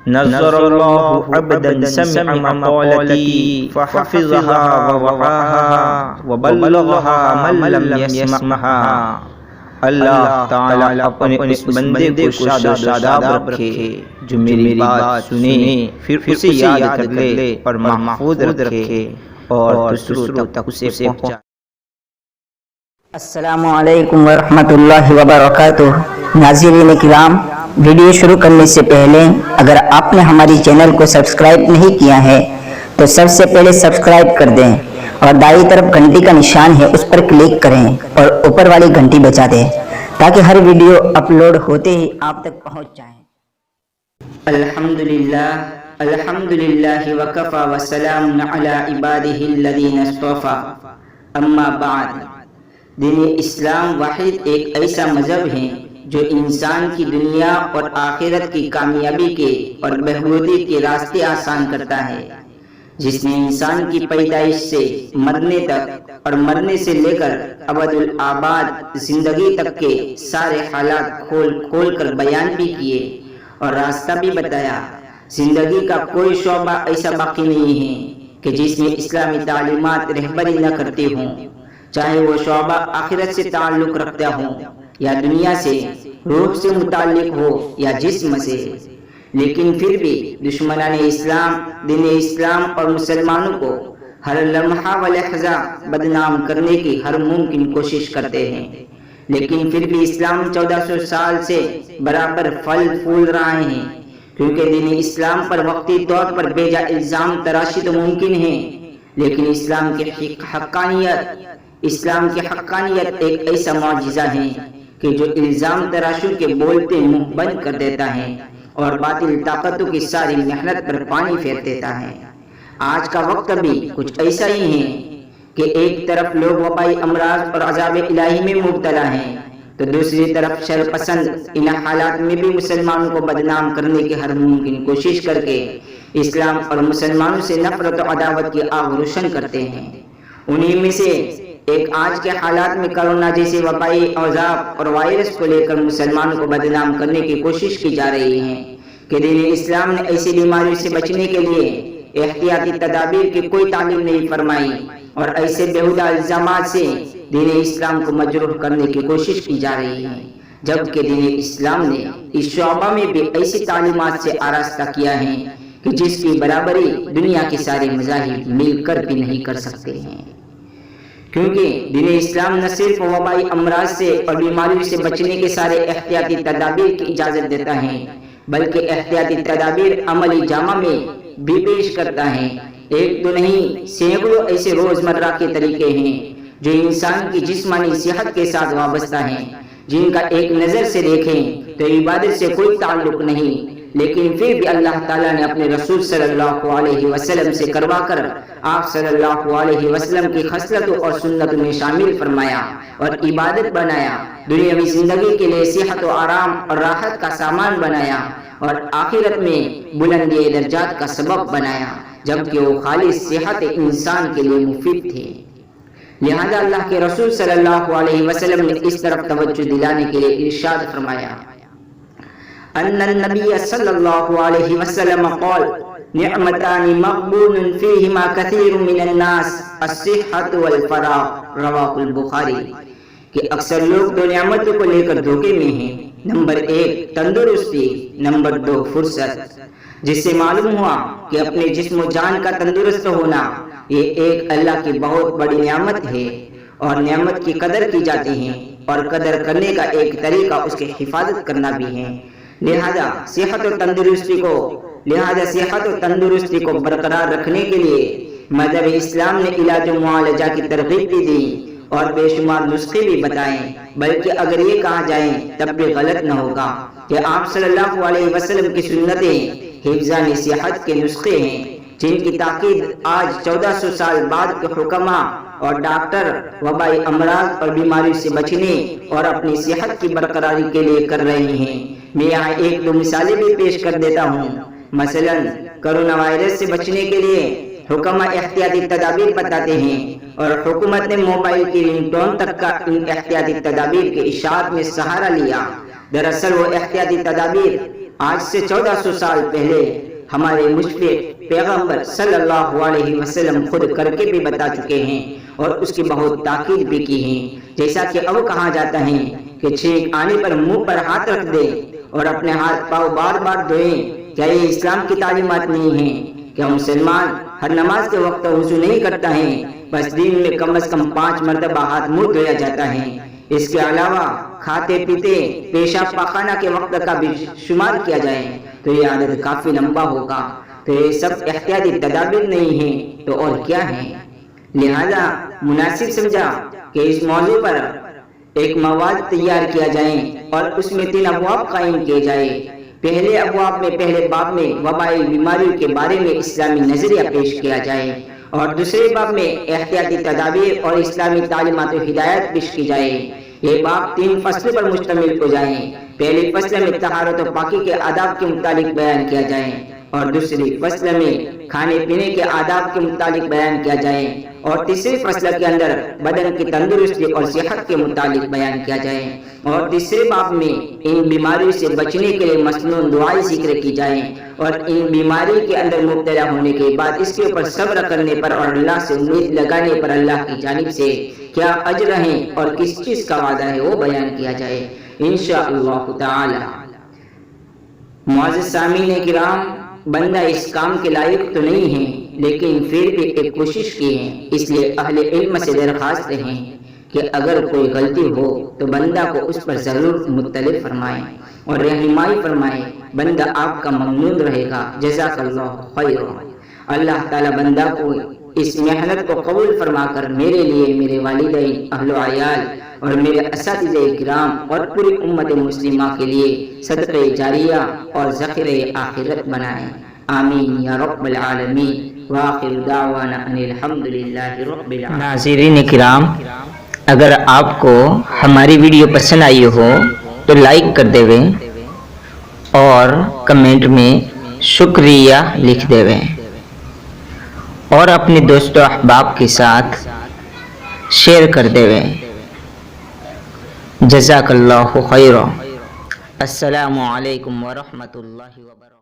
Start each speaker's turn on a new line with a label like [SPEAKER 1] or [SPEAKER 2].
[SPEAKER 1] نظر اللہ عبدا سمع مقالتی فحفظها ووعاها وبلغها من لم يسمعها۔ اللہ تعالی اپنے اس بندے کو شاد و شاداب رکھے جو میری بات سنے پھر اسے یاد کر لے اور محفوظ رکھے اور دوسروں تک اسے پہنچائے۔
[SPEAKER 2] السلام علیکم ورحمۃ اللہ وبرکاتہ۔ ناظرین کرام، ویڈیو شروع کرنے سے پہلے اگر آپ نے ہماری چینل کو سبسکرائب نہیں کیا ہے تو سب سے پہلے سبسکرائب کر دیں اور دائیں طرف گھنٹی کا نشان ہے اس پر کلک کریں اور اوپر والی گھنٹی بجا دیں تاکہ ہر ویڈیو اپلوڈ ہوتے ہی آپ تک پہنچ جائیں۔ الحمدللہ وکفی وسلام علی عبادہ الذین اصطفی، اما بعد۔ دین اسلام واحد ایک ایسا مذہب ہے جو انسان کی دنیا اور آخرت کی کامیابی کے اور بہبودی کے راستے آسان کرتا ہے، جس نے انسان کی پیدائش سے مرنے تک اور مرنے سے لے کر ابد الآباد زندگی تک کے سارے حالات کھول کر بیان بھی کیے اور راستہ بھی بتایا۔ زندگی کا کوئی شعبہ ایسا باقی نہیں ہے کہ جس میں اسلامی تعلیمات رہبری نہ کرتے ہوں، چاہے وہ شعبہ آخرت سے تعلق رکھتا ہو یا دنیا سے، روح سے متعلق ہو یا جسم سے۔ لیکن پھر بھی دشمنان اسلام دین اسلام اور مسلمانوں کو ہر لمحہ و لحظہ بدنام کرنے کی ہر ممکن کوشش کرتے ہیں، لیکن پھر بھی اسلام 1400 سال سے برابر پھل پھول رہے ہیں، کیونکہ دین اسلام پر وقتی طور پر بیجا الزام تراشی تو ممکن ہے، لیکن اسلام کی حقانیت ایک ایسا معجزہ ہے کہ جو الزام تراشوں کے بولتے منہ بند کر دیتا ہے اور باطل طاقتوں کی ساری محنت پر پانی پھیر دیتا ہے۔ آج کا وقت بھی کچھ ایسا ہی ہے کہ ایک طرف لوگ وبائی امراض اور عذاب الہی میں مبتلا ہیں تو دوسری طرف شر پسند ان حالات میں بھی مسلمانوں کو بدنام کرنے کی ہر ممکن کوشش کر کے اسلام اور مسلمانوں سے نفرت و عداوت کی آگ روشن کرتے ہیں۔ انہی میں سے ایک آج کے حالات میں کرونا جیسے وبائی عذاب اور وائرس کو لے کر مسلمانوں کو بدنام کرنے کی کوشش کی جا رہی ہے کہ دین اسلام نے ایسی بیماریوں سے بچنے کے لیے احتیاطی تدابیر کی کوئی تعلیم نہیں فرمائی اور ایسے بیہودہ الزامات سے دین اسلام کو مجروح کرنے کی کوشش کی جا رہی ہے، جبکہ دین اسلام نے اس شعبہ میں بھی ایسی تعلیمات سے آراستہ کیا ہے کہ جس کی برابری دنیا کے سارے مذاہب مل کر بھی نہیں کر سکتے ہیں، کیونکہ دین اسلام نہ صرف وبائی امراض سے اور بیماریوں سے بچنے کے سارے احتیاطی تدابیر کی اجازت دیتا ہے، بلکہ احتیاطی تدابیر عملی جامہ میں بھی پیش کرتا ہے۔ ایک دو نہیں، سینکڑوں ایسے روزمرہ کے طریقے ہیں جو انسان کی جسمانی صحت کے ساتھ وابستہ ہیں، جن کا ایک نظر سے دیکھیں تو عبادت سے کوئی تعلق نہیں، لیکن پھر بھی اللہ تعالیٰ نے اپنے رسول صلی اللہ علیہ وسلم سے کروا کر آپ صلی اللہ علیہ وسلم کی خصلتوں اور سنتوں میں شامل فرمایا اور عبادت بنایا، دنیاوی زندگی کے لیے صحت و آرام اور راحت کا سامان بنایا اور آخرت میں بلندی درجات کا سبب بنایا، جبکہ وہ خالص صحت انسان کے لیے مفید تھے۔ لہذا اللہ کے رسول صلی اللہ علیہ وسلم نے اس طرف توجہ دلانے کے لیے ارشاد فرمایا ان النبی صلی اللہ علیہ وسلم قال نعمتان مغبون فیہما کثیر من الناس الصحت والفراغ، رواہ البخاری، کہ اکثر لوگ دو نعمتوں کو لے کر دھوکے میں ہیں، نمبر 1 تندرستی، نمبر 2 فرصت، جس سے معلوم ہوا کہ اپنے جسم و جان کا تندرست ہونا یہ ایک اللہ کی بہت بڑی نعمت ہے اور نعمت کی قدر کی جاتی ہے اور قدر کرنے کا ایک طریقہ اس کی حفاظت کرنا بھی ہے۔ لہذا صحت و تندرستی کو برقرار رکھنے کے لیے مذہب اسلام نے علاج و معالجہ کی ترغیب بھی دی اور بے شمار نسخے بھی بتائیں، بلکہ اگر یہ کہا جائے تب بھی غلط نہ ہوگا کہ آپ صلی اللہ علیہ وسلم کی سنتیں حفظان صحت کے نسخے ہیں، جن کی تاکید آج 1400 سال بعد کے حکماء اور ڈاکٹر وبائی امراض اور بیماری سے بچنے اور اپنی صحت کی برقراری کے لیے کر رہے ہیں۔ میں یہاں ایک دو مثالیں بھی پیش کر دیتا ہوں۔ مثلا کرونا وائرس سے بچنے کے لیے حکماء احتیاطی تدابیر بتاتے ہیں اور حکومت نے موبائل کی رنگ ٹون تک کا ان احتیاطی تدابیر کے اشاعت میں سہارا لیا۔ دراصل وہ احتیاطی تدابیر آج سے 1400 سال پہلے ہمارے مشفق پیغمبر صلی اللہ علیہ وسلم خود کر کے بھی بتا چکے ہیں اور اس کی بہت تاکید بھی کی ہے. جیسا کہ اب کہا جاتا ہے کہ چھینک آنے پر منہ پر ہاتھ رکھ دے اور اپنے ہاتھ پاؤں بار بار دھوئیں. کیا یہ اسلام کی تعلیمات نہیں ہیں؟ کیا مسلمان ہر نماز کے وقت وضو نہیں کرتا ہے؟ بس دن میں کم از کم 5 مرتبہ ہاتھ منہ دھویا جاتا ہے. اس کے علاوہ کھاتے پیتے پیشاب پاخانہ کے وقت کا بھی شمار کیا جائے تو یہ عدد کافی لمبا ہوگا. تو یہ سب احتیاطی تدابیر نہیں ہیں تو اور کیا ہیں؟ لہذا مناسب سمجھا کہ اس موضوع پر ایک مواد تیار کیا جائے اور اس میں 3 ابواب قائم کیے جائے. پہلے ابواب میں پہلے باب میں وبائی بیماریوں کے بارے میں اسلامی نظریہ پیش کیا جائے اور دوسرے باب میں احتیاطی تدابیر اور اسلامی تعلیمات و ہدایت پیش کی جائے. یہ باب 3 فصلوں پر مشتمل ہو جائیں. پہلی فصل میں طہارت و پاکی کے آداب کے متعلق بیان کیا جائے اور دوسری فصل میں کھانے پینے کے آداب کے متعلق بیان کیا جائے اور تیسری فصل کے اندر بدن کی تندرستی اور صحت کے متعلق بیان کیا جائے اور تیسرے باب میں ان بیماریوں سے بچنے کے لیے مسنون دعائیں ذکر کی جائیں اور ان بیماری کے اندر مبتلا ہونے کے بعد اس کے اوپر صبر کرنے پر اور اللہ سے امید لگانے پر اللہ کی جانب سے کیا اجر ہے اور کس چیز کا وعدہ ہے وہ بیان کیا جائے انشاءاللہ تعالی. معزز سامعین کرام، بندہ اس کام کے لائق تو نہیں ہے لیکن پھر بھی ایک کوشش کی ہے. اس لیے اہل علم سے درخواست ہے کہ اگر کوئی غلطی ہو تو بندہ کو اس پر ضرور مطلع فرمائیں اور رہنمائی فرمائیں. بندہ آپ کا ممنون رہے گا. جزاک اللہ خیر. اللہ تعالی بندہ کو اس محنت کو قبول فرما کر میرے لیے، میرے والدین، اہل و عیال اور میرے اساتذہ کرام اور پوری امت مسلمہ کے لیے صدقہ جاریہ اور ذخیرہ آخرت بنائیں. آمین یا رب العالمین. وآخر دعوانا ان الحمدللہ رب العالمین.
[SPEAKER 1] ناظرین کرام، اگر آپ کو ہماری ویڈیو پسند آئی ہو تو لائک کر دے اور کمنٹ میں شکریہ لکھ دے اور اپنے دوستوں احباب کے ساتھ شیئر کر دے. جزاک اللہ خیر. السلام علیکم ورحمۃ اللہ وبرکاتہ.